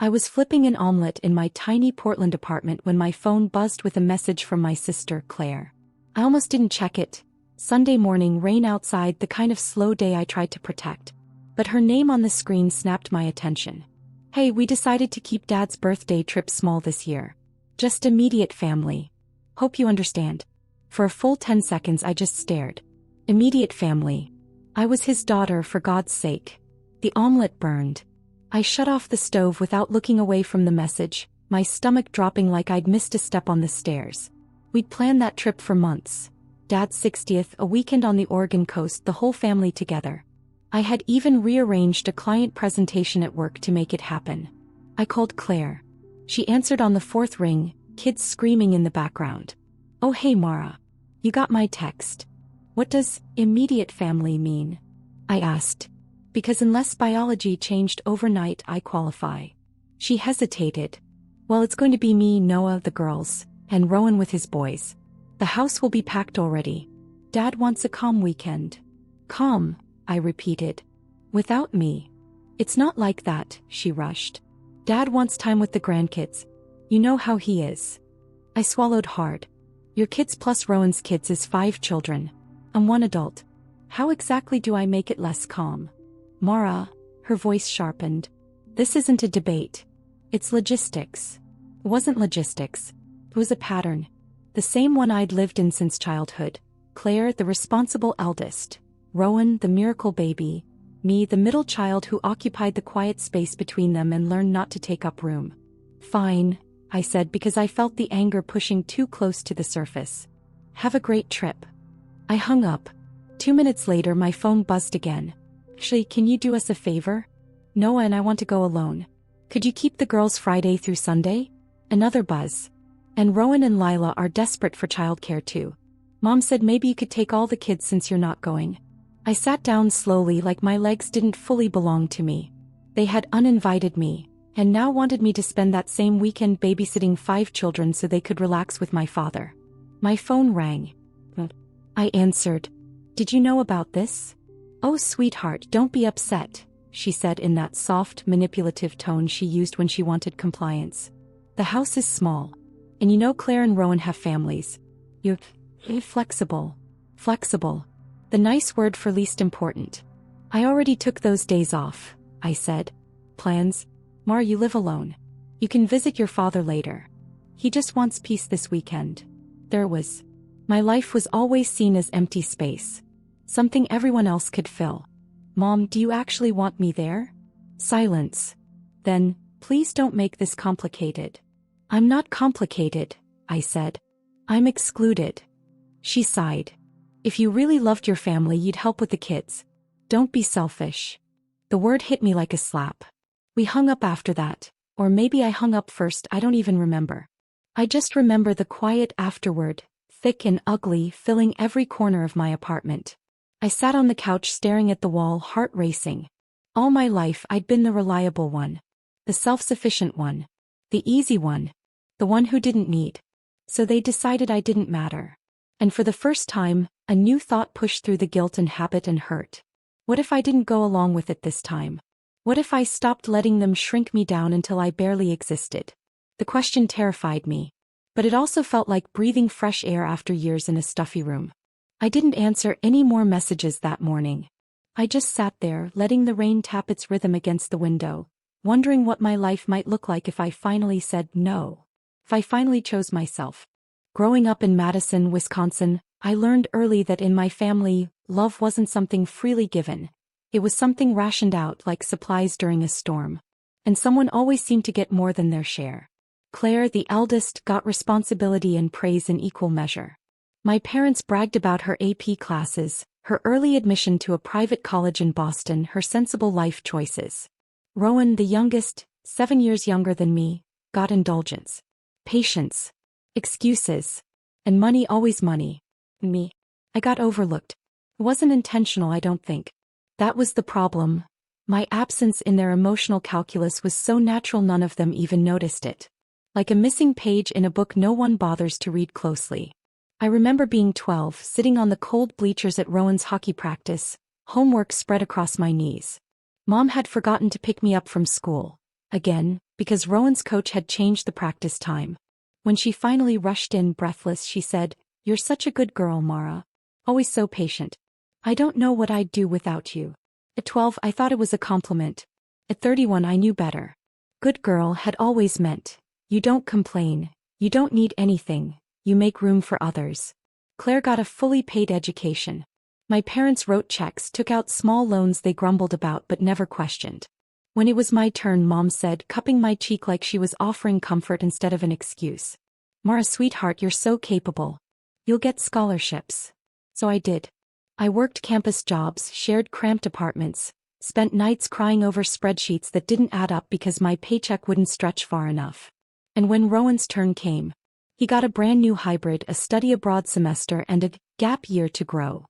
I was flipping an omelet in my tiny Portland apartment when my phone buzzed with a message from my sister, Claire. I almost didn't check it. Sunday morning, rain outside, the kind of slow day I tried to protect. But her name on the screen snapped my attention. Hey, we decided to keep Dad's birthday trip small this year. Just immediate family. Hope you understand. For a full 10 seconds I just stared. Immediate family. I was his daughter, for God's sake. The omelet burned. I shut off the stove without looking away from the message, my stomach dropping like I'd missed a step on the stairs. We'd planned that trip for months. Dad's 60th, a weekend on the Oregon coast, the whole family together. I had even rearranged a client presentation at work to make it happen. I called Claire. She answered on the fourth ring, kids screaming in the background. Oh hey Mara. You got my text. What does immediate family mean? I asked. Because unless biology changed overnight, I qualify. She hesitated. Well, it's going to be me, Noah, the girls, and Rowan with his boys. The house will be packed already. Dad wants a calm weekend. Calm, I repeated. Without me. It's not like that, she rushed. Dad wants time with the grandkids. You know how he is. I swallowed hard. Your kids plus Rowan's kids is 5 children. I'm 1 adult. How exactly do I make it less calm? Mara, her voice sharpened. This isn't a debate. It's logistics. It wasn't logistics. It was a pattern. The same one I'd lived in since childhood. Claire, the responsible eldest. Rowan, the miracle baby. Me, the middle child who occupied the quiet space between them and learned not to take up room. Fine, I said because I felt the anger pushing too close to the surface. Have a great trip. I hung up. 2 minutes later my phone buzzed again. Actually, can you do us a favor? Noah and I want to go alone. Could you keep the girls Friday through Sunday? Another buzz. And Rowan and Lila are desperate for childcare too. Mom said maybe you could take all the kids since you're not going. I sat down slowly like my legs didn't fully belong to me. They had uninvited me, and now wanted me to spend that same weekend babysitting 5 children so they could relax with my father. My phone rang. I answered. Did you know about this? Oh sweetheart, don't be upset, she said in that soft, manipulative tone she used when she wanted compliance. The house is small. And you know Claire and Rowan have families. You're flexible. Flexible. The nice word for least important. I already took those days off, I said. Plans? Mar, you live alone. You can visit your father later. He just wants peace this weekend. There was. My life was always seen as empty space. Something everyone else could fill. Mom, do you actually want me there? Silence. Then, please don't make this complicated. I'm not complicated, I said. I'm excluded. She sighed. If you really loved your family, you'd help with the kids. Don't be selfish. The word hit me like a slap. We hung up after that, or maybe I hung up first, I don't even remember. I just remember the quiet afterward, thick and ugly, filling every corner of my apartment. I sat on the couch staring at the wall, heart racing. All my life I'd been the reliable one. The self-sufficient one. The easy one. The one who didn't need. So they decided I didn't matter. And for the first time, a new thought pushed through the guilt and habit and hurt. What if I didn't go along with it this time? What if I stopped letting them shrink me down until I barely existed? The question terrified me. But it also felt like breathing fresh air after years in a stuffy room. I didn't answer any more messages that morning. I just sat there, letting the rain tap its rhythm against the window, wondering what my life might look like if I finally said no. If I finally chose myself. Growing up in Madison, Wisconsin, I learned early that in my family, love wasn't something freely given. It was something rationed out like supplies during a storm. And someone always seemed to get more than their share. Claire, the eldest, got responsibility and praise in equal measure. My parents bragged about her AP classes, her early admission to a private college in Boston, her sensible life choices. Rowan, the youngest, 7 years younger than me, got indulgence. Patience. Excuses. And money, always money. Me. I got overlooked. It wasn't intentional, I don't think. That was the problem. My absence in their emotional calculus was so natural none of them even noticed it. Like a missing page in a book no one bothers to read closely. I remember being 12, sitting on the cold bleachers at Rowan's hockey practice, homework spread across my knees. Mom had forgotten to pick me up from school. Again, because Rowan's coach had changed the practice time. When she finally rushed in breathless, she said, "You're such a good girl, Mara. Always so patient. I don't know what I'd do without you." At 12, I thought it was a compliment. At 31, I knew better. Good girl had always meant, you don't complain, you don't need anything, you make room for others. Claire got a fully paid education. My parents wrote checks, took out small loans they grumbled about but never questioned. When it was my turn, Mom said, cupping my cheek like she was offering comfort instead of an excuse, "Mara, sweetheart, you're so capable. You'll get scholarships." So I did. I worked campus jobs, shared cramped apartments, spent nights crying over spreadsheets that didn't add up because my paycheck wouldn't stretch far enough. And when Rowan's turn came, he got a brand new hybrid, a study abroad semester, and a gap year to grow.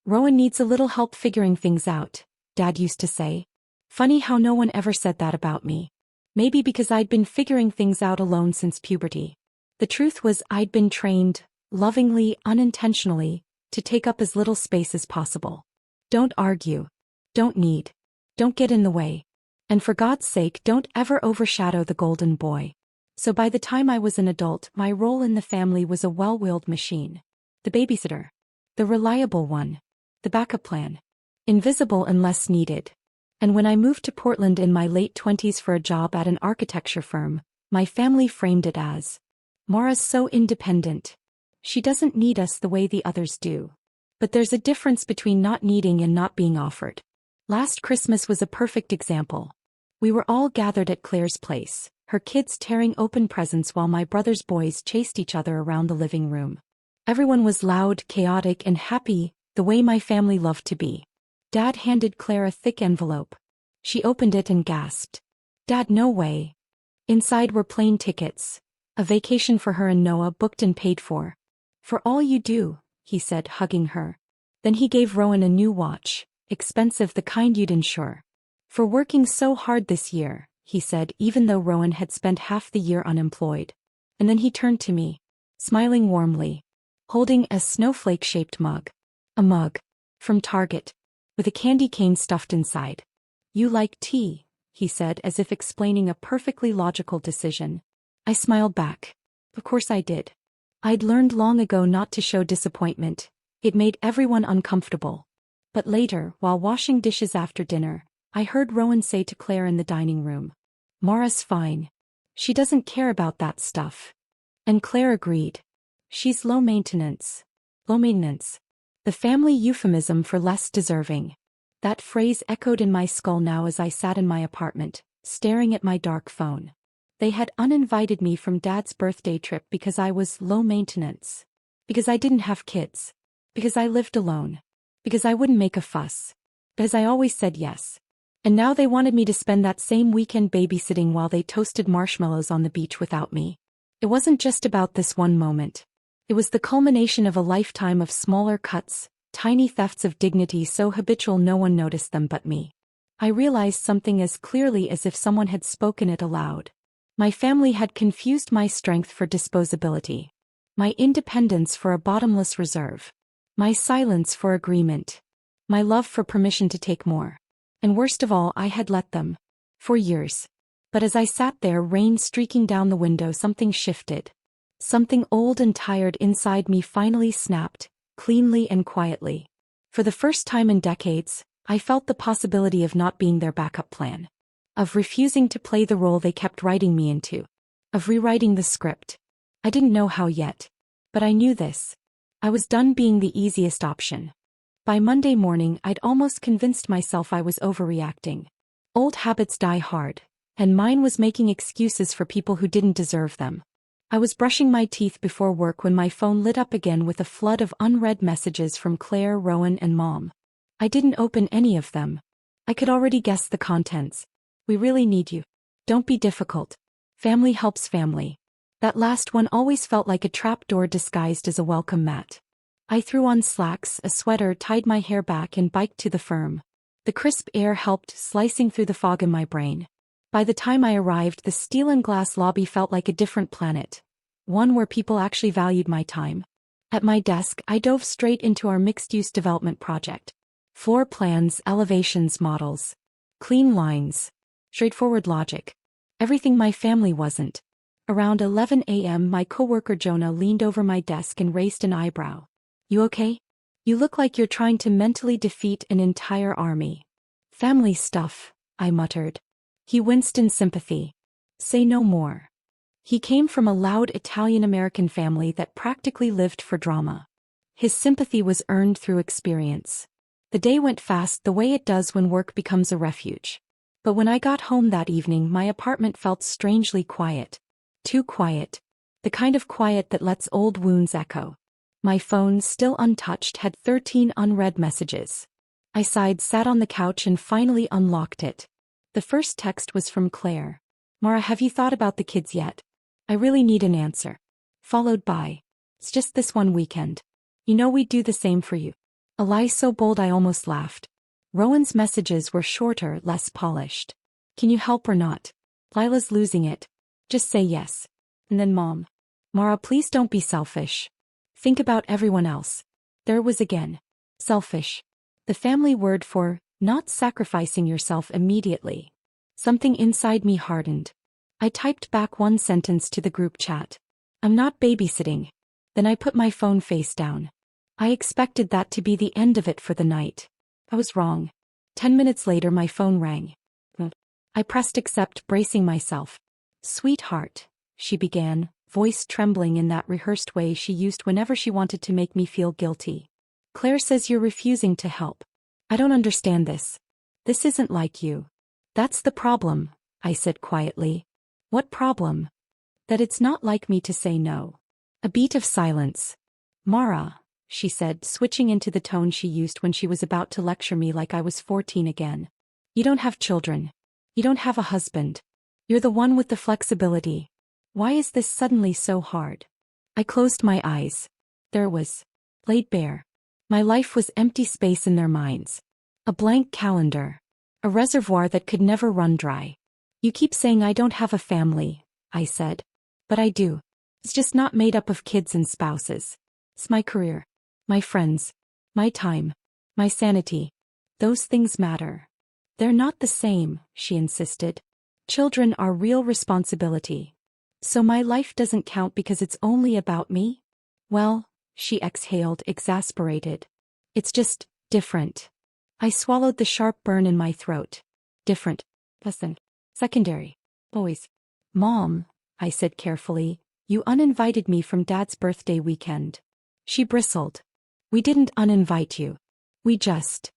"Rowan needs a little help figuring things out," Dad used to say. Funny how no one ever said that about me. Maybe because I'd been figuring things out alone since puberty. The truth was I'd been trained, lovingly, unintentionally, to take up as little space as possible. Don't argue. Don't need. Don't get in the way. And for God's sake, don't ever overshadow the golden boy. So by the time I was an adult, my role in the family was a well-oiled machine. The babysitter. The reliable one. The backup plan. Invisible unless needed. And when I moved to Portland in my late 20s for a job at an architecture firm, my family framed it as, "Mara's so independent. She doesn't need us the way the others do." But there's a difference between not needing and not being offered. Last Christmas was a perfect example. We were all gathered at Claire's place, her kids tearing open presents while my brother's boys chased each other around the living room. Everyone was loud, chaotic, and happy, the way my family loved to be. Dad handed Claire a thick envelope. She opened it and gasped. "Dad, no way." Inside were plane tickets, a vacation for her and Noah booked and paid for. "For all you do," he said, hugging her. Then he gave Rowan a new watch, expensive, the kind you'd insure. "For working so hard this year," he said, even though Rowan had spent half the year unemployed. And then he turned to me, smiling warmly, holding a snowflake-shaped mug. A mug. From Target. With a candy cane stuffed inside. "You like tea," he said, as if explaining a perfectly logical decision. I smiled back. Of course I did. I'd learned long ago not to show disappointment. It made everyone uncomfortable. But later, while washing dishes after dinner, I heard Rowan say to Claire in the dining room, "Mara's fine. She doesn't care about that stuff." And Claire agreed. "She's low maintenance." Low maintenance. The family euphemism for less deserving. That phrase echoed in my skull now as I sat in my apartment, staring at my dark phone. They had uninvited me from Dad's birthday trip because I was low maintenance. Because I didn't have kids. Because I lived alone. Because I wouldn't make a fuss. Because I always said yes. And now they wanted me to spend that same weekend babysitting while they toasted marshmallows on the beach without me. It wasn't just about this one moment. It was the culmination of a lifetime of smaller cuts, tiny thefts of dignity so habitual no one noticed them but me. I realized something as clearly as if someone had spoken it aloud. My family had confused my strength for disposability. My independence for a bottomless reserve. My silence for agreement. My love for permission to take more. And worst of all, I had let them. For years. But as I sat there, rain streaking down the window, something shifted. Something old and tired inside me finally snapped, cleanly and quietly. For the first time in decades, I felt the possibility of not being their backup plan. Of refusing to play the role they kept writing me into. Of rewriting the script. I didn't know how yet. But I knew this. I was done being the easiest option. By Monday morning, I'd almost convinced myself I was overreacting. Old habits die hard, and mine was making excuses for people who didn't deserve them. I was brushing my teeth before work when my phone lit up again with a flood of unread messages from Claire, Rowan, and Mom. I didn't open any of them. I could already guess the contents. "We really need you. Don't be difficult. Family helps family." That last one always felt like a trapdoor disguised as a welcome mat. I threw on slacks, a sweater, tied my hair back, and biked to the firm. The crisp air helped, slicing through the fog in my brain. By the time I arrived, the steel and glass lobby felt like a different planet. One where people actually valued my time. At my desk, I dove straight into our mixed-use development project. Floor plans, elevations, models. Clean lines. Straightforward logic. Everything my family wasn't. Around 11 a.m. my coworker Jonah leaned over my desk and raised an eyebrow. You okay? You look like you're trying to mentally defeat an entire army. Family stuff, I muttered. He winced in sympathy. Say no more. He came from a loud Italian-American family that practically lived for drama. His sympathy was earned through experience. The day went fast the way it does when work becomes a refuge. But when I got home that evening my apartment felt strangely quiet. Too quiet. The kind of quiet that lets old wounds echo. My phone, still untouched, had 13 unread messages. I sighed, sat on the couch and finally unlocked it. The first text was from Claire. Mara, have you thought about the kids yet? I really need an answer. Followed by, it's just this one weekend. You know we'd do the same for you. A lie so bold I almost laughed. Rowan's messages were shorter, less polished. Can you help or not? Lila's losing it. Just say yes. And then Mom. Mara, please don't be selfish. Think about everyone else. There was again. Selfish. The family word for not sacrificing yourself immediately. Something inside me hardened. I typed back one sentence to the group chat. I'm not babysitting. Then I put my phone face down. I expected that to be the end of it for the night. I was wrong. 10 minutes later my phone rang. I pressed accept, bracing myself. Sweetheart, she began, voice trembling in that rehearsed way she used whenever she wanted to make me feel guilty. Claire says you're refusing to help. I don't understand this. This isn't like you. That's the problem, I said quietly. What problem? That it's not like me to say no. A beat of silence. Mara, she said, switching into the tone she used when she was about to lecture me like I was 14 again. You don't have children. You don't have a husband. You're the one with the flexibility. Why is this suddenly so hard? I closed my eyes. There was. Laid bare. My life was empty space in their minds. A blank calendar. A reservoir that could never run dry. You keep saying I don't have a family, I said. But I do. It's just not made up of kids and spouses. It's my career. My friends. My time. My sanity. Those things matter. They're not the same, she insisted. Children are real responsibility. So my life doesn't count because it's only about me? Well, she exhaled, exasperated. It's just different. I swallowed the sharp burn in my throat. Different. Listen. Secondary. Always. Mom, I said carefully, you uninvited me from Dad's birthday weekend. She bristled. We didn't uninvite you. We just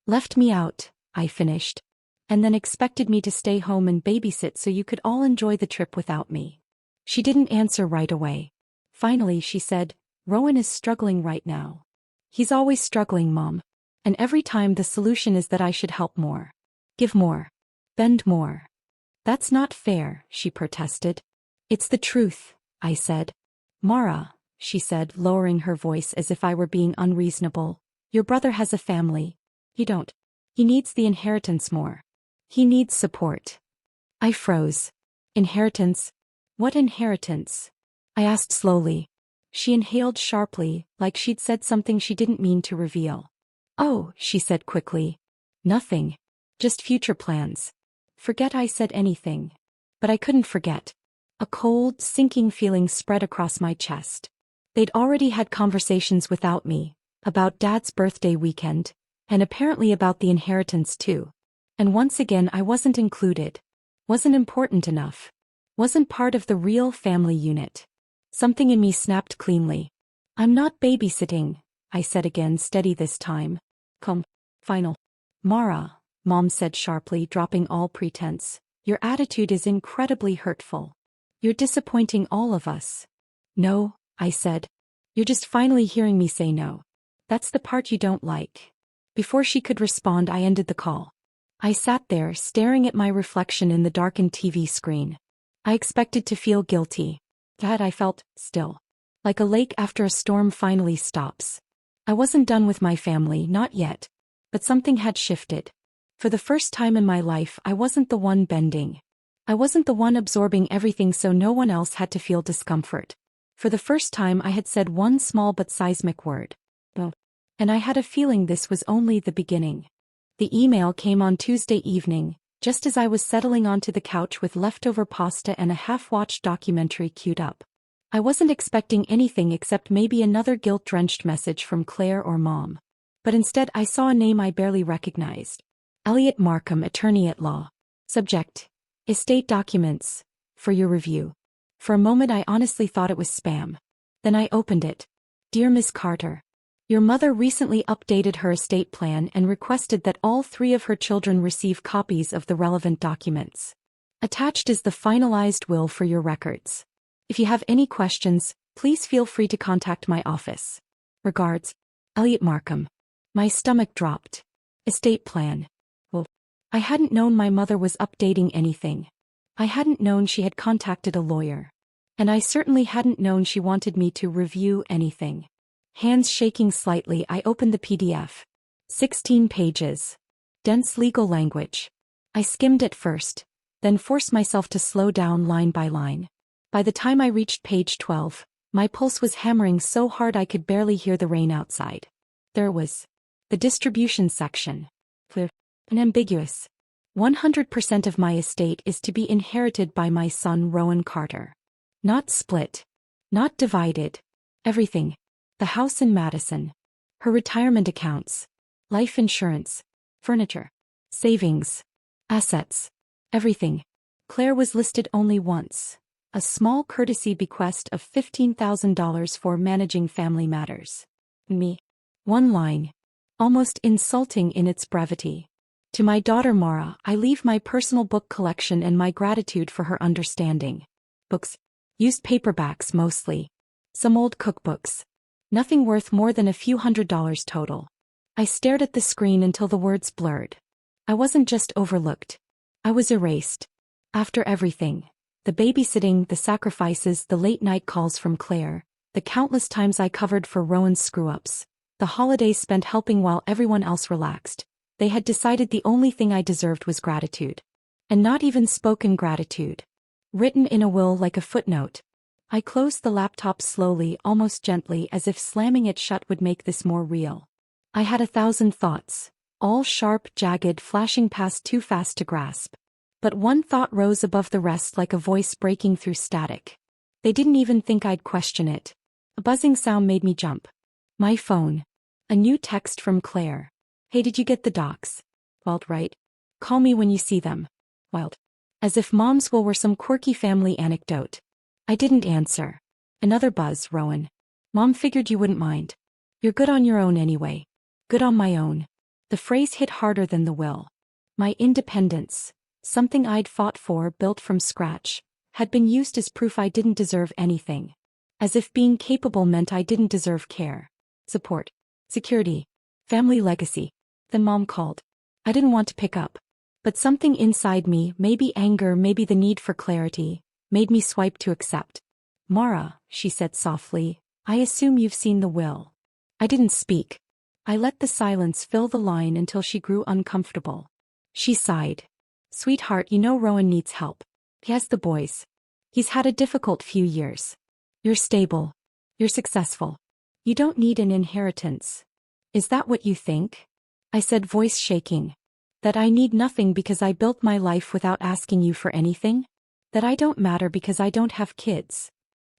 left me out, I finished. And then expected me to stay home and babysit so you could all enjoy the trip without me. She didn't answer right away. Finally she said, Rowan is struggling right now. He's always struggling, Mom. And every time the solution is that I should help more. Give more. Bend more. That's not fair, she protested. It's the truth, I said. Mara, she said, lowering her voice as if I were being unreasonable. Your brother has a family. You don't. He needs the inheritance more. He needs support. I froze. Inheritance? What inheritance? I asked slowly. She inhaled sharply, like she'd said something she didn't mean to reveal. Oh, she said quickly. Nothing. Just future plans. Forget I said anything. But I couldn't forget. A cold, sinking feeling spread across my chest. They'd already had conversations without me, about Dad's birthday weekend, and apparently about the inheritance too. And once again I wasn't included. Wasn't important enough. Wasn't part of the real family unit. Something in me snapped cleanly. I'm not babysitting, I said again, steady this time. Come. Final. Mara, Mom said sharply, dropping all pretense. Your attitude is incredibly hurtful. You're disappointing all of us. No, I said. You're just finally hearing me say no. That's the part you don't like. Before she could respond, I ended the call. I sat there, staring at my reflection in the darkened TV screen. I expected to feel guilty. That I felt, still. Like a lake after a storm finally stops. I wasn't done with my family, not yet. But something had shifted. For the first time in my life, I wasn't the one bending. I wasn't the one absorbing everything so no one else had to feel discomfort. For the first time I had said one small but seismic word. No. And I had a feeling this was only the beginning. The email came on Tuesday evening, just as I was settling onto the couch with leftover pasta and a half-watched documentary queued up. I wasn't expecting anything except maybe another guilt-drenched message from Claire or Mom. But instead I saw a name I barely recognized. Elliot Markham, attorney at law. Subject: estate documents. For your review. For a moment I honestly thought it was spam. Then I opened it. Dear Miss Carter. Your mother recently updated her estate plan and requested that all 3 of her children receive copies of the relevant documents. Attached is the finalized will for your records. If you have any questions, please feel free to contact my office. Regards, Elliot Markham. My stomach dropped. Estate plan. Well, I hadn't known my mother was updating anything. I hadn't known she had contacted a lawyer. And I certainly hadn't known she wanted me to review anything. Hands shaking slightly, I opened the PDF. 16 pages. Dense legal language. I skimmed it first, then forced myself to slow down line by line. By the time I reached page 12, my pulse was hammering so hard I could barely hear the rain outside. There was the distribution section. Clear and ambiguous. 100% of my estate is to be inherited by my son Rowan Carter. Not split. Not divided. Everything. The house in Madison. Her retirement accounts. Life insurance. Furniture. Savings. Assets. Everything. Claire was listed only once. A small courtesy bequest of $15,000 for managing family matters. Me. One line. Almost insulting in its brevity. To my daughter Mara, I leave my personal book collection and my gratitude for her understanding. Books. Used paperbacks mostly. Some old cookbooks. Nothing worth more than a few $100s total. I stared at the screen until the words blurred. I wasn't just overlooked. I was erased. After everything. The babysitting, the sacrifices, the late-night calls from Claire, the countless times I covered for Rowan's screw-ups, the holidays spent helping while everyone else relaxed. They had decided the only thing I deserved was gratitude. And not even spoken gratitude. Written in a will like a footnote. I closed the laptop slowly, almost gently, as if slamming it shut would make this more real. I had 1,000 thoughts, all sharp, jagged, flashing past too fast to grasp. But one thought rose above the rest like a voice breaking through static. They didn't even think I'd question it. A buzzing sound made me jump. My phone. A new text from Claire. Hey, did you get the docs? Wild, right? Call me when you see them. Wild. As if Mom's will were some quirky family anecdote. I didn't answer. Another buzz, Rowan. Mom figured you wouldn't mind. You're good on your own anyway. Good on my own. The phrase hit harder than the will. My independence, something I'd fought for, built from scratch, had been used as proof I didn't deserve anything. As if being capable meant I didn't deserve care, support, security, family legacy. Then Mom called. I didn't want to pick up. But something inside me, maybe anger, maybe the need for clarity, made me swipe to accept. Mara, she said softly, I assume you've seen the will. I didn't speak. I let the silence fill the line until she grew uncomfortable. She sighed. Sweetheart, you know Rowan needs help. He has the boys. He's had a difficult few years. You're stable. You're successful. You don't need an inheritance. Is that what you think? I said, voice shaking. That I need nothing because I built my life without asking you for anything? That I don't matter because I don't have kids?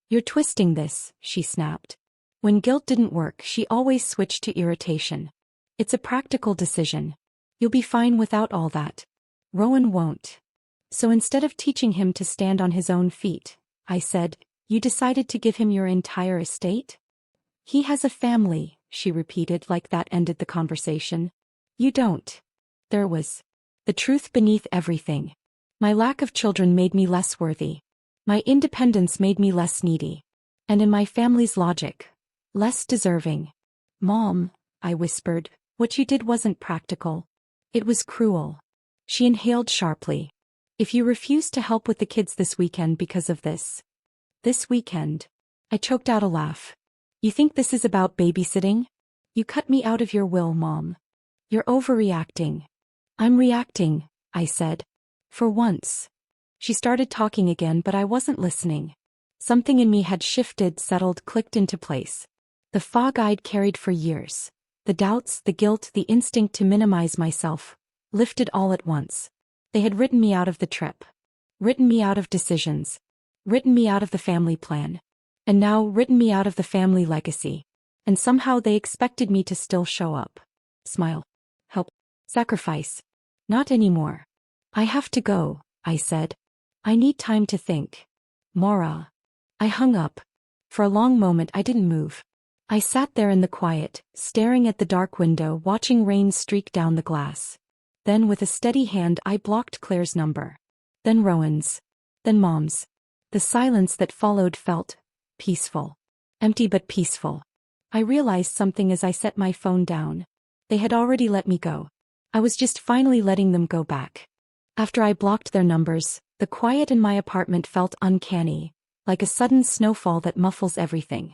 You're twisting this, she snapped. When guilt didn't work, she always switched to irritation. It's a practical decision. You'll be fine without all that. Rowan won't. So instead of teaching him to stand on his own feet, I said, you decided to give him your entire estate? He has a family, she repeated like that ended the conversation. You don't. There was the truth beneath everything. My lack of children made me less worthy. My independence made me less needy. And in my family's logic, less deserving. Mom, I whispered, what you did wasn't practical. It was cruel. She inhaled sharply. If you refuse to help with the kids this weekend because of this weekend. I choked out a laugh. You think this is about babysitting? You cut me out of your will, Mom. You're overreacting. I'm reacting, I said. For once. She started talking again, but I wasn't listening. Something in me had shifted, settled, clicked into place. The fog I'd carried for years. The doubts, the guilt, the instinct to minimize myself. Lifted all at once. They had written me out of the trip. Written me out of decisions. Written me out of the family plan. And now written me out of the family legacy. And somehow they expected me to still show up. Smile. Help. Sacrifice. Not anymore. I have to go, I said. I need time to think. Maura. I hung up. For a long moment I didn't move. I sat there in the quiet, staring at the dark window, watching rain streak down the glass. Then with a steady hand I blocked Claire's number. Then Rowan's. Then Mom's. The silence that followed felt peaceful. Empty but peaceful. I realized something as I set my phone down. They had already let me go. I was just finally letting them go back. After I blocked their numbers, the quiet in my apartment felt uncanny, like a sudden snowfall that muffles everything.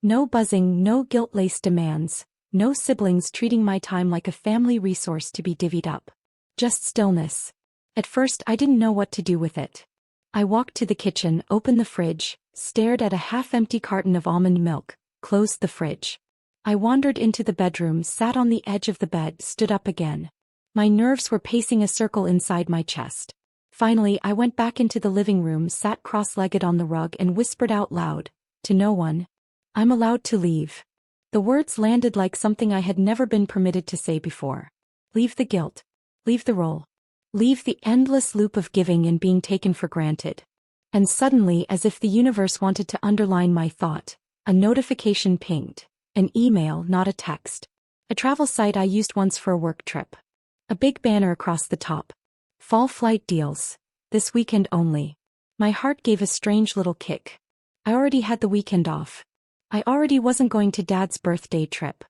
No buzzing, no guilt-laced demands, no siblings treating my time like a family resource to be divvied up. Just stillness. At first I didn't know what to do with it. I walked to the kitchen, opened the fridge, stared at a half-empty carton of almond milk, closed the fridge. I wandered into the bedroom, sat on the edge of the bed, stood up again. My nerves were pacing a circle inside my chest. Finally I went back into the living room, sat cross-legged on the rug and whispered out loud, to no one, "I'm allowed to leave." The words landed like something I had never been permitted to say before. Leave the guilt. Leave the role. Leave the endless loop of giving and being taken for granted. And suddenly, as if the universe wanted to underline my thought, a notification pinged. An email, not a text. A travel site I used once for a work trip. A big banner across the top. Fall flight deals. This weekend only. My heart gave a strange little kick. I already had the weekend off. I already wasn't going to Dad's birthday trip.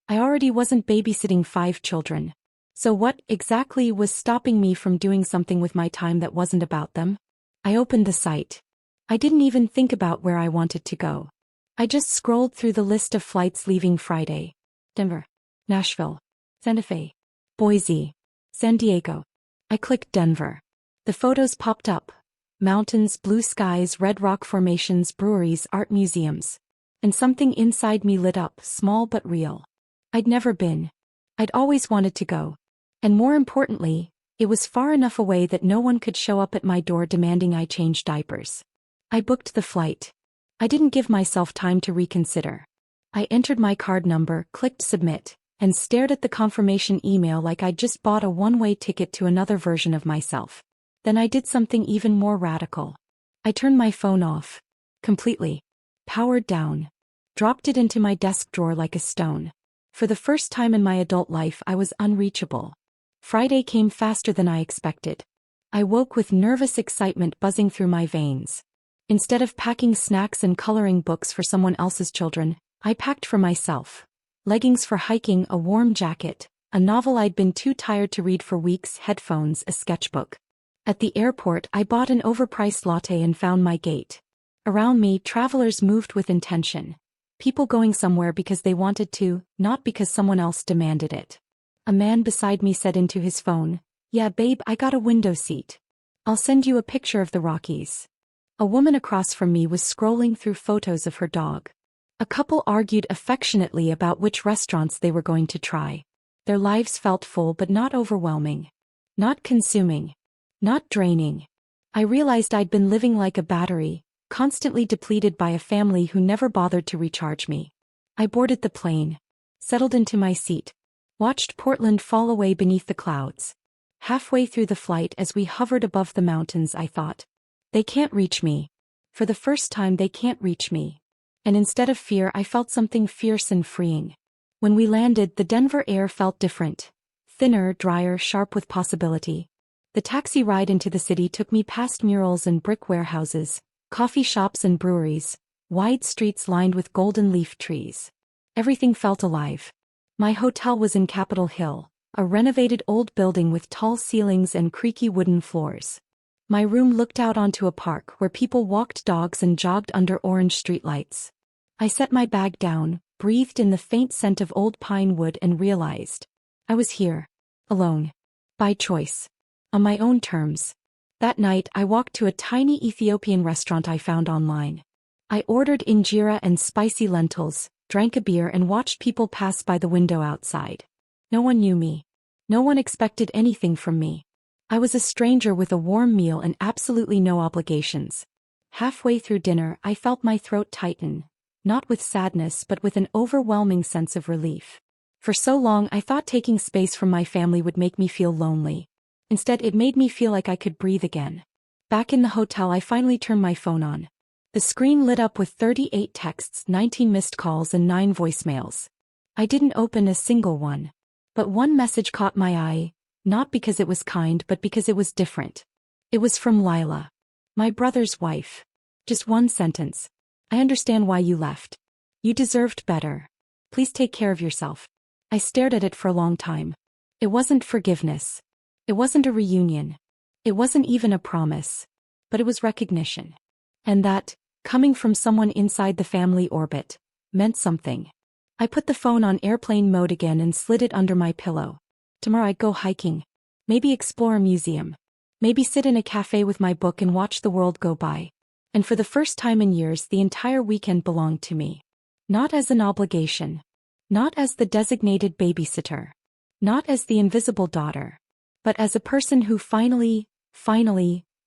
I already wasn't babysitting 5 children. So what exactly was stopping me from doing something with my time that wasn't about them? I opened the site. I didn't even think about where I wanted to go. I just scrolled through the list of flights leaving Friday. Denver. Nashville. Santa Fe. Boise. San Diego. I clicked Denver. The photos popped up. Mountains, blue skies, red rock formations, breweries, art museums. And something inside me lit up, small but real. I'd never been. I'd always wanted to go. And more importantly, it was far enough away that no one could show up at my door demanding I change diapers. I booked the flight. I didn't give myself time to reconsider. I entered my card number, clicked submit, and stared at the confirmation email like I'd just bought a one-way ticket to another version of myself. Then I did something even more radical. I turned my phone off. Completely. Powered down. Dropped it into my desk drawer like a stone. For the first time in my adult life I was unreachable. Friday came faster than I expected. I woke with nervous excitement buzzing through my veins. Instead of packing snacks and coloring books for someone else's children, I packed for myself. Leggings for hiking, a warm jacket, a novel I'd been too tired to read for weeks, headphones, a sketchbook. At the airport I bought an overpriced latte and found my gate. Around me, travelers moved with intention. People going somewhere because they wanted to, not because someone else demanded it. A man beside me said into his phone, "Yeah, babe, I got a window seat. I'll send you a picture of the Rockies." A woman across from me was scrolling through photos of her dog. A couple argued affectionately about which restaurants they were going to try. Their lives felt full but not overwhelming. Not consuming. Not draining. I realized I'd been living like a battery, constantly depleted by a family who never bothered to recharge me. I boarded the plane. Settled into my seat. Watched Portland fall away beneath the clouds. Halfway through the flight as we hovered above the mountains I thought, they can't reach me. For the first time they can't reach me. And instead of fear I felt something fierce and freeing. When we landed the Denver air felt different. Thinner, drier, sharp with possibility. The taxi ride into the city took me past murals and brick warehouses, coffee shops and breweries, wide streets lined with golden leaf trees. Everything felt alive. My hotel was in Capitol Hill, a renovated old building with tall ceilings and creaky wooden floors. My room looked out onto a park where people walked dogs and jogged under orange streetlights. I set my bag down, breathed in the faint scent of old pine wood and realized I was here, alone, by choice, on my own terms. That night I walked to a tiny Ethiopian restaurant I found online. I ordered injera and spicy lentils, drank a beer and watched people pass by the window outside. No one knew me. No one expected anything from me. I was a stranger with a warm meal and absolutely no obligations. Halfway through dinner, I felt my throat tighten, not with sadness but with an overwhelming sense of relief. For so long I thought taking space from my family would make me feel lonely. Instead, it made me feel like I could breathe again. Back in the hotel, I finally turned my phone on. The screen lit up with 38 texts, 19 missed calls and 9 voicemails. I didn't open a single one. But one message caught my eye, not because it was kind but because it was different. It was from Lila, my brother's wife. Just one sentence. I understand why you left. You deserved better. Please take care of yourself. I stared at it for a long time. It wasn't forgiveness. It wasn't a reunion. It wasn't even a promise. But it was recognition. And that, coming from someone inside the family orbit, meant something. I put the phone on airplane mode again and slid it under my pillow. Tomorrow I'd go hiking. Maybe explore a museum. Maybe sit in a cafe with my book and watch the world go by. And for the first time in years, the entire weekend belonged to me. Not as an obligation. Not as the designated babysitter. Not as the invisible daughter. But as a person who finally,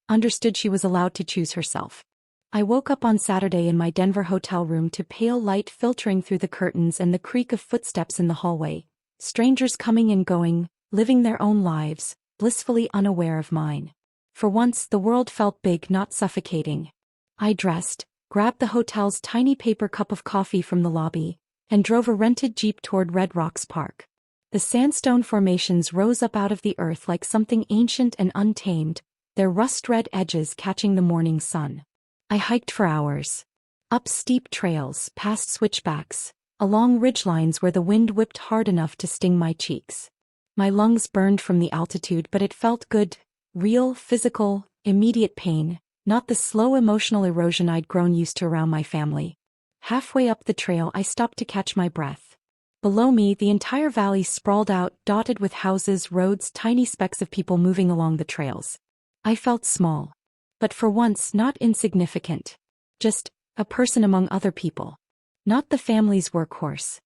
understood she was allowed to choose herself. I woke up on Saturday in my Denver hotel room to pale light filtering through the curtains and the creak of footsteps in the hallway. Strangers coming and going, living their own lives, blissfully unaware of mine. For once, the world felt big, not suffocating. I dressed, grabbed the hotel's tiny paper cup of coffee from the lobby, and drove a rented Jeep toward Red Rocks Park. The sandstone formations rose up out of the earth like something ancient and untamed, their rust-red edges catching the morning sun. I hiked for hours. Up steep trails, past switchbacks, along ridgelines where the wind whipped hard enough to sting my cheeks. My lungs burned from the altitude, but it felt good, real, physical, immediate pain, not the slow emotional erosion I'd grown used to around my family. Halfway up the trail, I stopped to catch my breath. Below me, the entire valley sprawled out, dotted with houses, roads, tiny specks of people moving along the trails. I felt small. But for once, not insignificant. Just a person among other people. Not the family's workhorse.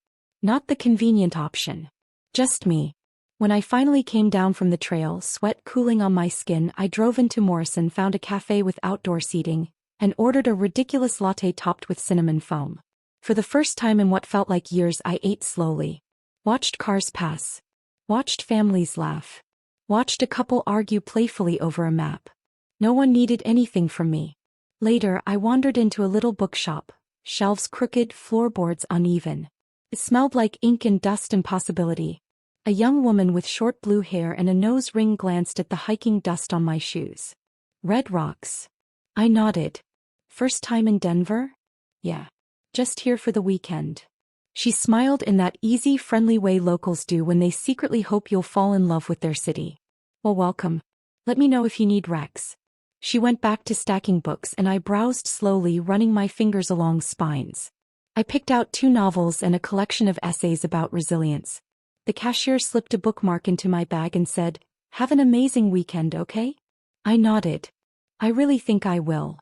Not the convenient option. Just me. When I finally came down from the trail, sweat cooling on my skin, I drove into Morrison, found a cafe with outdoor seating, and ordered a ridiculous latte topped with cinnamon foam. For the first time in what felt like years, I ate slowly. Watched cars pass. Watched families laugh. Watched a couple argue playfully over a map. No one needed anything from me. Later, I wandered into a little bookshop, shelves crooked, floorboards uneven. It smelled like ink and dust and possibility. A young woman with short blue hair and a nose ring glanced at the hiking dust on my shoes. Red Rocks. I nodded. First time in Denver? Yeah. Just here for the weekend. She smiled in that easy, friendly way locals do when they secretly hope you'll fall in love with their city. Well, welcome. Let me know if you need recs. She went back to stacking books and I browsed slowly, running my fingers along spines. I picked out 2 novels and a collection of essays about resilience. The cashier slipped a bookmark into my bag and said, "Have an amazing weekend, okay?" I nodded. I really think I will.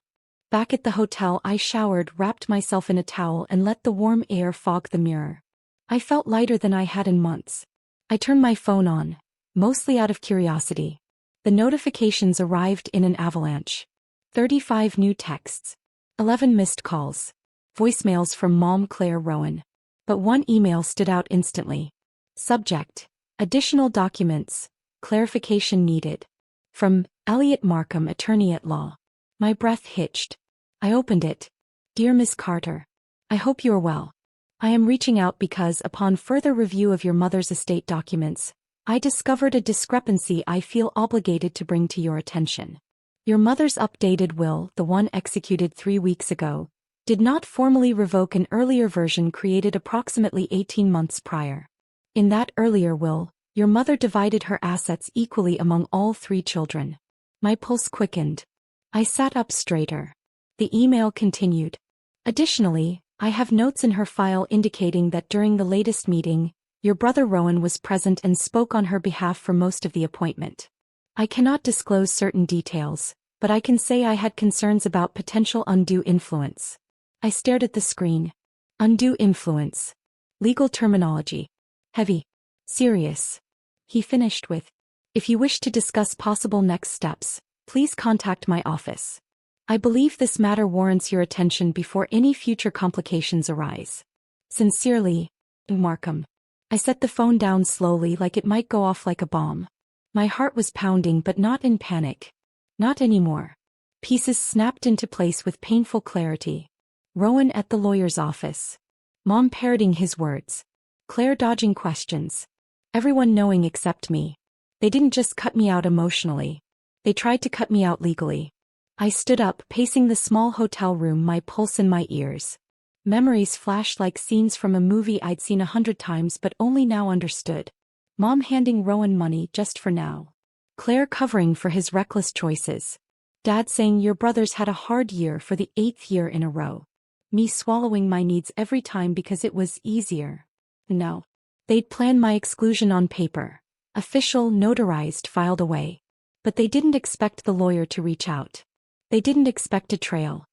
Back at the hotel, I showered, wrapped myself in a towel and let the warm air fog the mirror. I felt lighter than I had in months. I turned my phone on, mostly out of curiosity. The notifications arrived in an avalanche. 35 new texts. 11 missed calls. Voicemails from Mom Claire Rowan. But one email stood out instantly. Subject: Additional documents. Clarification needed. From Elliot Markham, attorney at law. My breath hitched. I opened it. Dear Miss Carter. I hope you are well. I am reaching out because, upon further review of your mother's estate documents, I discovered a discrepancy I feel obligated to bring to your attention. Your mother's updated will, the one executed 3 weeks ago, did not formally revoke an earlier version created approximately 18 months prior. In that earlier will, your mother divided her assets equally among all 3 children. My pulse quickened. I sat up straighter. The email continued. Additionally, I have notes in her file indicating that during the latest meeting, your brother Rowan was present and spoke on her behalf for most of the appointment. I cannot disclose certain details, but I can say I had concerns about potential undue influence. I stared at the screen. Undue influence. Legal terminology. Heavy. Serious. He finished with, If you wish to discuss possible next steps, please contact my office. I believe this matter warrants your attention before any future complications arise. Sincerely, Markham. I set the phone down slowly like it might go off like a bomb. My heart was pounding but not in panic. Not anymore. Pieces snapped into place with painful clarity. Rowan at the lawyer's office. Mom parroting his words. Claire dodging questions. Everyone knowing except me. They didn't just cut me out emotionally. They tried to cut me out legally. I stood up, pacing the small hotel room, my pulse in my ears. Memories flashed like scenes from a movie I'd seen 100 times but only now understood. Mom handing Rowan money just for now. Claire covering for his reckless choices. Dad saying your brother's had a hard year for the 8th year in a row. Me swallowing my needs every time because it was easier. No. They'd planned my exclusion on paper. Official, notarized, filed away. But they didn't expect the lawyer to reach out. They didn't expect a trail.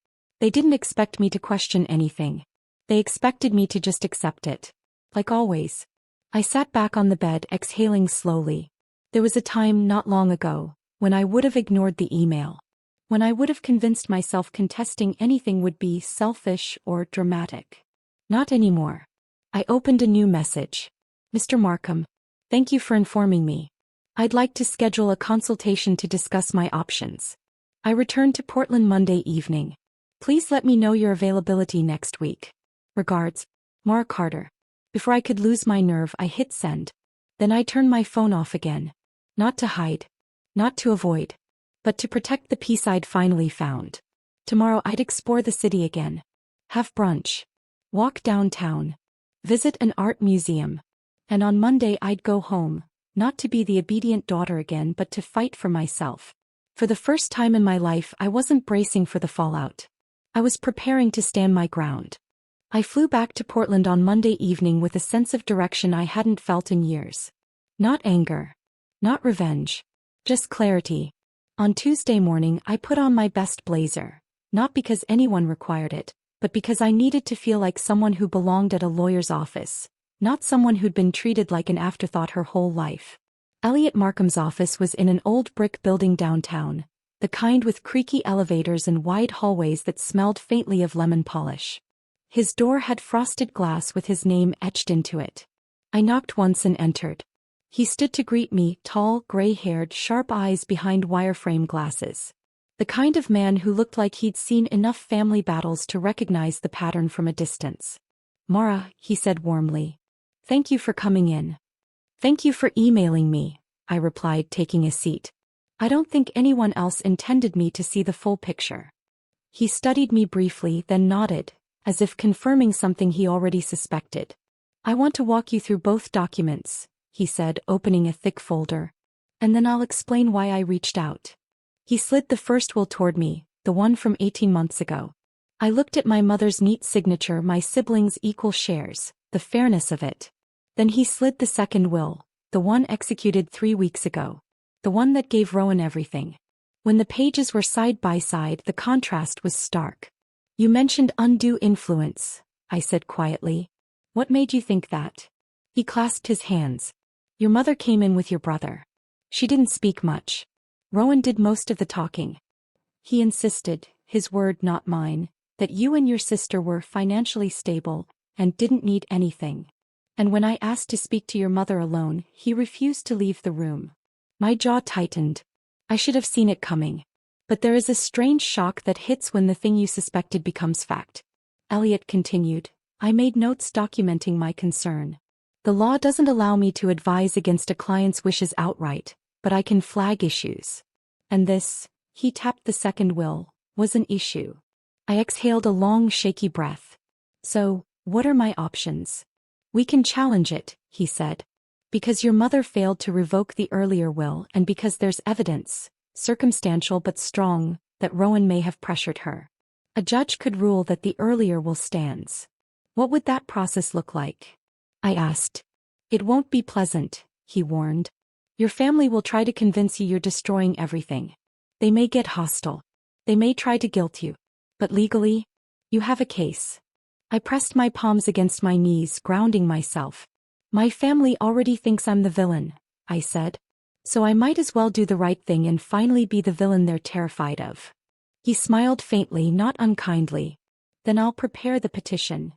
They didn't expect me to question anything. They expected me to just accept it. Like always. I sat back on the bed, exhaling slowly. There was a time not long ago when I would have ignored the email. When I would have convinced myself contesting anything would be selfish or dramatic. Not anymore. I opened a new message. Mr. Markham, thank you for informing me. I'd like to schedule a consultation to discuss my options. I return to Portland Monday evening. Please let me know your availability next week. Regards, Mara Carter. Before I could lose my nerve, I hit send. Then I turned my phone off again. Not to hide. Not to avoid. But to protect the peace I'd finally found. Tomorrow I'd explore the city again. Have brunch. Walk downtown. Visit an art museum. And on Monday I'd go home, not to be the obedient daughter again but to fight for myself. For the first time in my life I wasn't bracing for the fallout. I was preparing to stand my ground. I flew back to Portland on Monday evening with a sense of direction I hadn't felt in years. Not anger. Not revenge. Just clarity. On Tuesday morning I put on my best blazer, not because anyone required it, but because I needed to feel like someone who belonged at a lawyer's office, not someone who'd been treated like an afterthought her whole life. Elliot Markham's office was in an old brick building downtown, the kind with creaky elevators and wide hallways that smelled faintly of lemon polish. His door had frosted glass with his name etched into it. I knocked once and entered. He stood to greet me, tall, gray-haired, sharp eyes behind wireframe glasses. The kind of man who looked like he'd seen enough family battles to recognize the pattern from a distance. Mara, he said warmly. Thank you for coming in. Thank you for emailing me, I replied, taking a seat. I don't think anyone else intended me to see the full picture. He studied me briefly, then nodded, as if confirming something he already suspected. I want to walk you through both documents, he said, opening a thick folder. And then I'll explain why I reached out. He slid the first will toward me, the one from 18 months ago. I looked at my mother's neat signature, my siblings' equal shares, the fairness of it. Then he slid the second will, the one executed 3 weeks ago. The one that gave Rowan everything. When the pages were side by side, the contrast was stark. You mentioned undue influence, I said quietly. What made you think that? He clasped his hands. Your mother came in with your brother. She didn't speak much. Rowan did most of the talking. He insisted, his word not mine, that you and your sister were financially stable and didn't need anything. And when I asked to speak to your mother alone, he refused to leave the room. My jaw tightened. I should have seen it coming. But there is a strange shock that hits when the thing you suspected becomes fact. Elliot continued. I made notes documenting my concern. The law doesn't allow me to advise against a client's wishes outright, but I can flag issues. And this, he tapped the second will, was an issue. I exhaled a long, shaky breath. So, what are my options? We can challenge it, he said. Because your mother failed to revoke the earlier will and because there's evidence, circumstantial but strong, that Rowan may have pressured her. A judge could rule that the earlier will stands. What would that process look like? I asked. It won't be pleasant, he warned. Your family will try to convince you you're destroying everything. They may get hostile. They may try to guilt you. But legally, you have a case. I pressed my palms against my knees, grounding myself. My family already thinks I'm the villain, I said. So I might as well do the right thing and finally be the villain they're terrified of. He smiled faintly, not unkindly. Then I'll prepare the petition.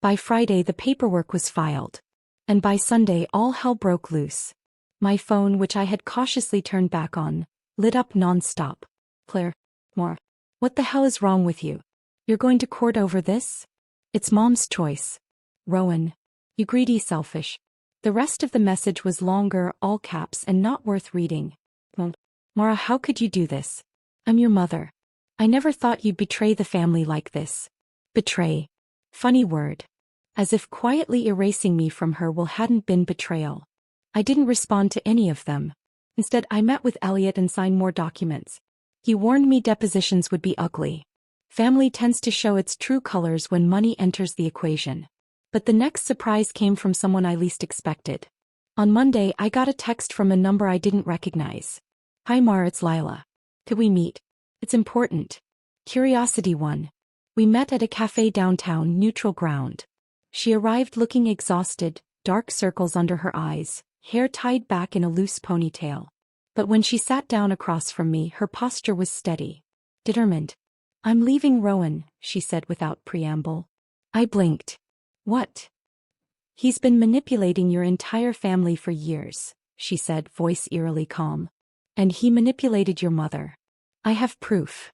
By Friday the paperwork was filed. And by Sunday all hell broke loose. My phone, which I had cautiously turned back on, lit up non-stop. Claire, more. What the hell is wrong with you? You're going to court over this? It's Mom's choice. Rowan. You greedy selfish. The rest of the message was longer, all caps, and not worth reading. Well, Mara, how could you do this? I'm your mother. I never thought you'd betray the family like this. Betray. Funny word. As if quietly erasing me from her will hadn't been betrayal. I didn't respond to any of them. Instead, I met with Elliot and signed more documents. He warned me depositions would be ugly. Family tends to show its true colors when money enters the equation. But the next surprise came from someone I least expected. On Monday, I got a text from a number I didn't recognize. Hi Mar, it's Lila. Could we meet? It's important. Curiosity 1. We met at a cafe downtown, neutral ground. She arrived looking exhausted, dark circles under her eyes, hair tied back in a loose ponytail. But when she sat down across from me, her posture was steady. Determined. I'm leaving Rowan, she said without preamble. I blinked. What? He's been manipulating your entire family for years, she said, voice eerily calm. And he manipulated your mother. I have proof.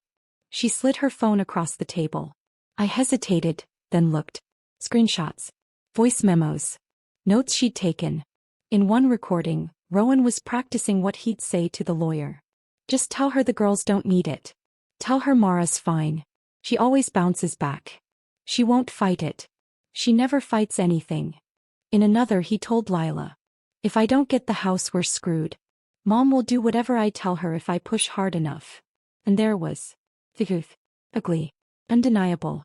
She slid her phone across the table. I hesitated, then looked. Screenshots. Voice memos. Notes she'd taken. In one recording, Rowan was practicing what he'd say to the lawyer. Just tell her the girls don't need it. Tell her Mara's fine. She always bounces back. She won't fight it. She never fights anything. In another he told Lila. If I don't get the house, we're screwed. Mom will do whatever I tell her if I push hard enough. And there was the truth. Ugly. Undeniable.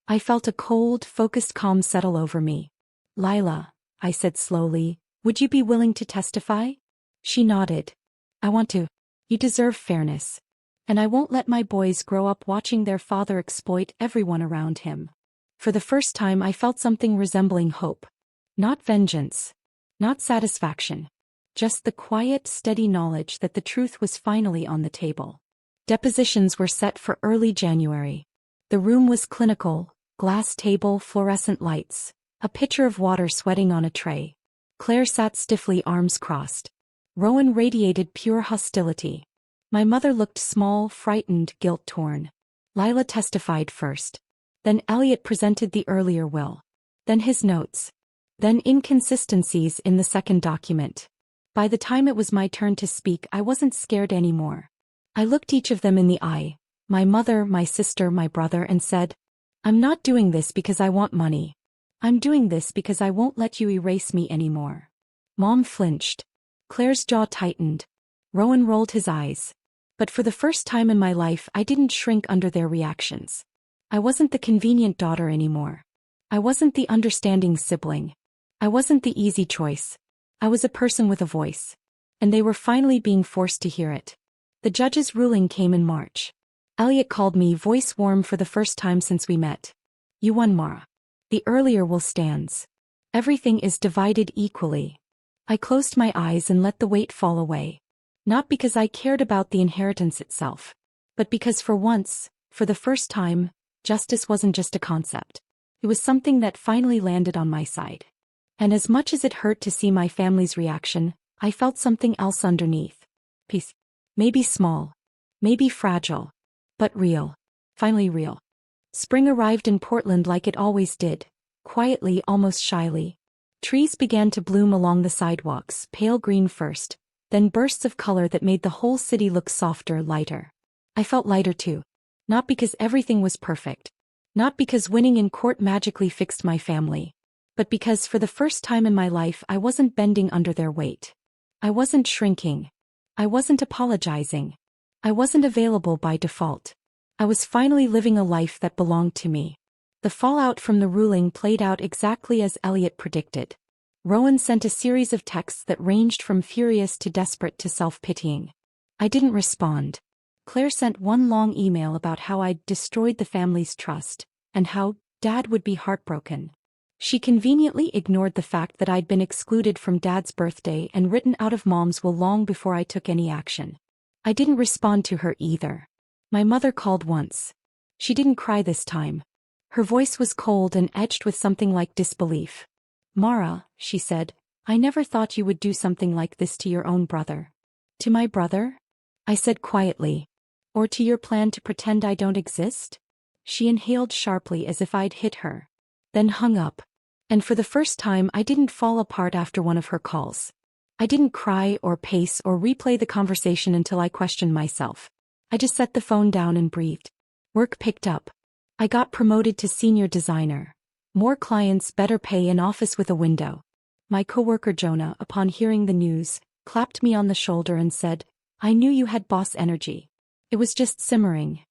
I felt a cold, focused calm settle over me. Lila, I said slowly, would you be willing to testify? She nodded. I want to. You deserve fairness. And I won't let my boys grow up watching their father exploit everyone around him. For the first time I felt something resembling hope. Not vengeance. Not satisfaction. Just the quiet, steady knowledge that the truth was finally on the table. Depositions were set for early January. The room was clinical, glass table, fluorescent lights, a pitcher of water sweating on a tray. Claire sat stiffly, arms crossed. Rowan radiated pure hostility. My mother looked small, frightened, guilt-torn. Lila testified first. Then Elliot presented the earlier will. Then his notes. Then inconsistencies in the second document. By the time it was my turn to speak, I wasn't scared anymore. I looked each of them in the eye, my mother, my sister, my brother, and said, I'm not doing this because I want money. I'm doing this because I won't let you erase me anymore. Mom flinched. Claire's jaw tightened. Rowan rolled his eyes. But for the first time in my life, I didn't shrink under their reactions. I wasn't the convenient daughter anymore. I wasn't the understanding sibling. I wasn't the easy choice. I was a person with a voice. And they were finally being forced to hear it. The judge's ruling came in March. Elliot called me, voice warm for the first time since we met. You won, Mara. The earlier will stands. Everything is divided equally. I closed my eyes and let the weight fall away. Not because I cared about the inheritance itself, but because for once, for the first time, justice wasn't just a concept. It was something that finally landed on my side. And as much as it hurt to see my family's reaction, I felt something else underneath. Peace. Maybe small. Maybe fragile. But real. Finally real. Spring arrived in Portland like it always did. Quietly, almost shyly. Trees began to bloom along the sidewalks, pale green first, then bursts of color that made the whole city look softer, lighter. I felt lighter too. Not because everything was perfect. Not because winning in court magically fixed my family. But because for the first time in my life I wasn't bending under their weight. I wasn't shrinking. I wasn't apologizing. I wasn't available by default. I was finally living a life that belonged to me. The fallout from the ruling played out exactly as Elliot predicted. Rowan sent a series of texts that ranged from furious to desperate to self-pitying. I didn't respond. Claire sent one long email about how I'd destroyed the family's trust, and how Dad would be heartbroken. She conveniently ignored the fact that I'd been excluded from Dad's birthday and written out of Mom's will long before I took any action. I didn't respond to her either. My mother called once. She didn't cry this time. Her voice was cold and edged with something like disbelief. "Mara," she said, "I never thought you would do something like this to your own brother." "To my brother?" I said quietly. "Or to your plan to pretend I don't exist?" She inhaled sharply as if I'd hit her. Then hung up. And for the first time I didn't fall apart after one of her calls. I didn't cry or pace or replay the conversation until I questioned myself. I just set the phone down and breathed. Work picked up. I got promoted to senior designer. More clients, better pay, an office with a window. My coworker Jonah, upon hearing the news, clapped me on the shoulder and said, "I knew you had boss energy." It was just simmering.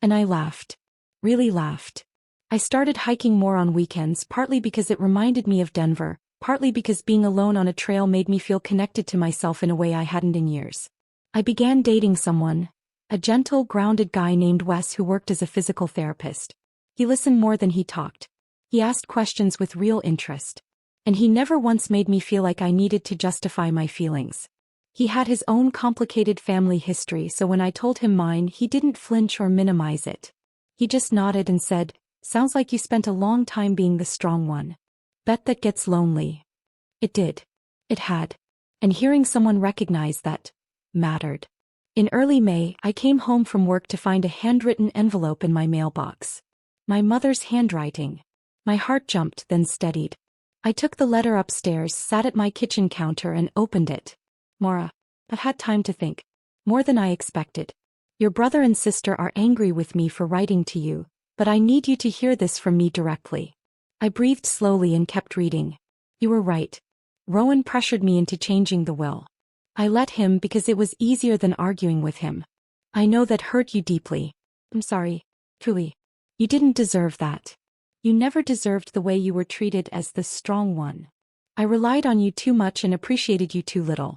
And I laughed. Really laughed. I started hiking more on weekends, partly because it reminded me of Denver, partly because being alone on a trail made me feel connected to myself in a way I hadn't in years. I began dating someone, a gentle, grounded guy named Wes who worked as a physical therapist. He listened more than he talked. He asked questions with real interest. And he never once made me feel like I needed to justify my feelings. He had his own complicated family history, so when I told him mine, he didn't flinch or minimize it. He just nodded and said, "Sounds like you spent a long time being the strong one. Bet that gets lonely." It did. It had. And hearing someone recognize that mattered. In early May, I came home from work to find a handwritten envelope in my mailbox. My mother's handwriting. My heart jumped, then steadied. I took the letter upstairs, sat at my kitchen counter and opened it. "Mara, I've had time to think. More than I expected. Your brother and sister are angry with me for writing to you, but I need you to hear this from me directly." I breathed slowly and kept reading. "You were right. Rowan pressured me into changing the will. I let him because it was easier than arguing with him. I know that hurt you deeply. I'm sorry. Truly. You didn't deserve that. You never deserved the way you were treated as the strong one. I relied on you too much and appreciated you too little.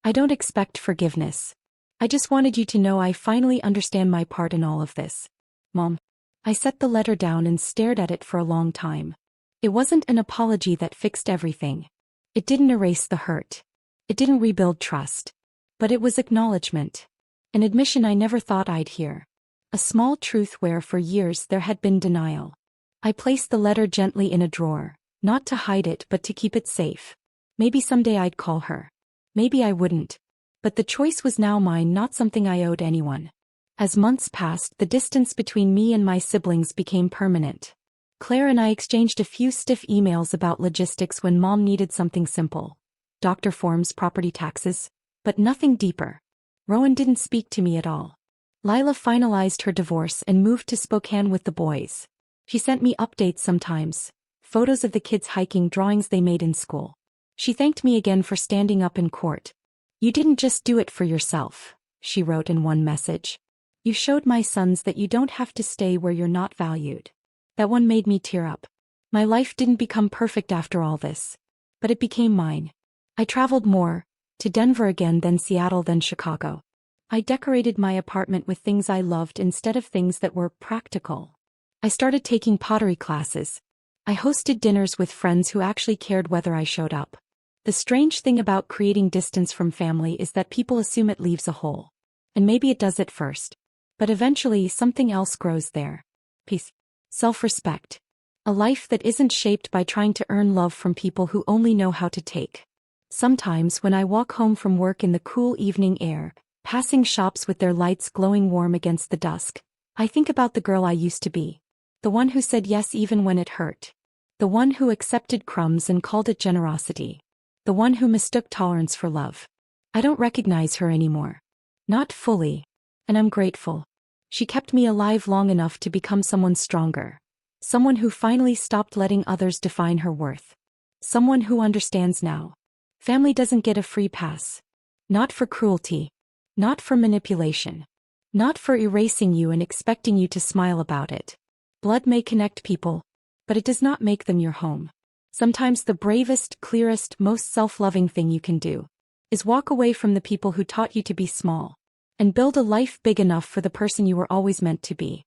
I don't expect forgiveness. I just wanted you to know I finally understand my part in all of this. Mom." I set the letter down and stared at it for a long time. It wasn't an apology that fixed everything. It didn't erase the hurt. It didn't rebuild trust. But it was acknowledgement. An admission I never thought I'd hear. A small truth where for years there had been denial. I placed the letter gently in a drawer, not to hide it but to keep it safe. Maybe someday I'd call her. Maybe I wouldn't. But the choice was now mine, not something I owed anyone. As months passed, the distance between me and my siblings became permanent. Claire and I exchanged a few stiff emails about logistics when Mom needed something simple. Doctor forms, property taxes. But nothing deeper. Rowan didn't speak to me at all. Lila finalized her divorce and moved to Spokane with the boys. She sent me updates sometimes. Photos of the kids hiking, drawings they made in school. She thanked me again for standing up in court. "You didn't just do it for yourself," she wrote in one message. "You showed my sons that you don't have to stay where you're not valued." That one made me tear up. My life didn't become perfect after all this. But it became mine. I traveled more, to Denver again, then Seattle, then Chicago. I decorated my apartment with things I loved instead of things that were practical. I started taking pottery classes. I hosted dinners with friends who actually cared whether I showed up. The strange thing about creating distance from family is that people assume it leaves a hole. And maybe it does at first. But eventually something else grows there. Peace. Self-respect. A life that isn't shaped by trying to earn love from people who only know how to take. Sometimes when I walk home from work in the cool evening air, passing shops with their lights glowing warm against the dusk, I think about the girl I used to be. The one who said yes even when it hurt. The one who accepted crumbs and called it generosity. The one who mistook tolerance for love. I don't recognize her anymore. Not fully. And I'm grateful. She kept me alive long enough to become someone stronger. Someone who finally stopped letting others define her worth. Someone who understands now. Family doesn't get a free pass. Not for cruelty. Not for manipulation. Not for erasing you and expecting you to smile about it. Blood may connect people, but it does not make them your home. Sometimes the bravest, clearest, most self-loving thing you can do is walk away from the people who taught you to be small and build a life big enough for the person you were always meant to be.